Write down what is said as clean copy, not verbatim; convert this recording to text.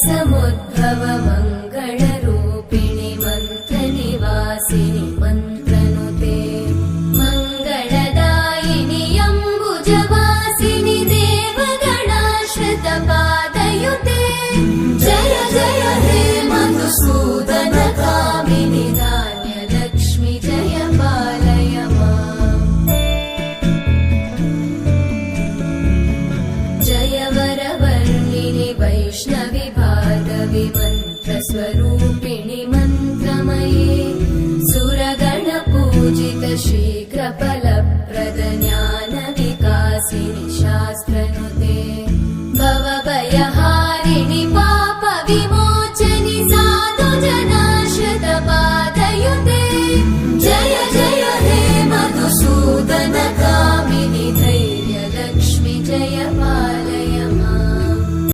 समुद्भव मङ्गलरूपिणि मन्त्रनिवासिनि मन्त्रनुते मङ्गलदायिनि अम्बुजवासिनि देवगणाश्रितपादयुते जय जय हे मधुसूदनकामिनि धान्यलक्ष्मि जय पालय माम् जय वरवर्णिनि वैष्णवि भार्गवि मन्त्रस्वरूपिणि मन्त्रमये सुरगणपूजित शीघ्रफलप्रद ज्ञानविकासिनि शास्त्रनुते भवभयहारिणि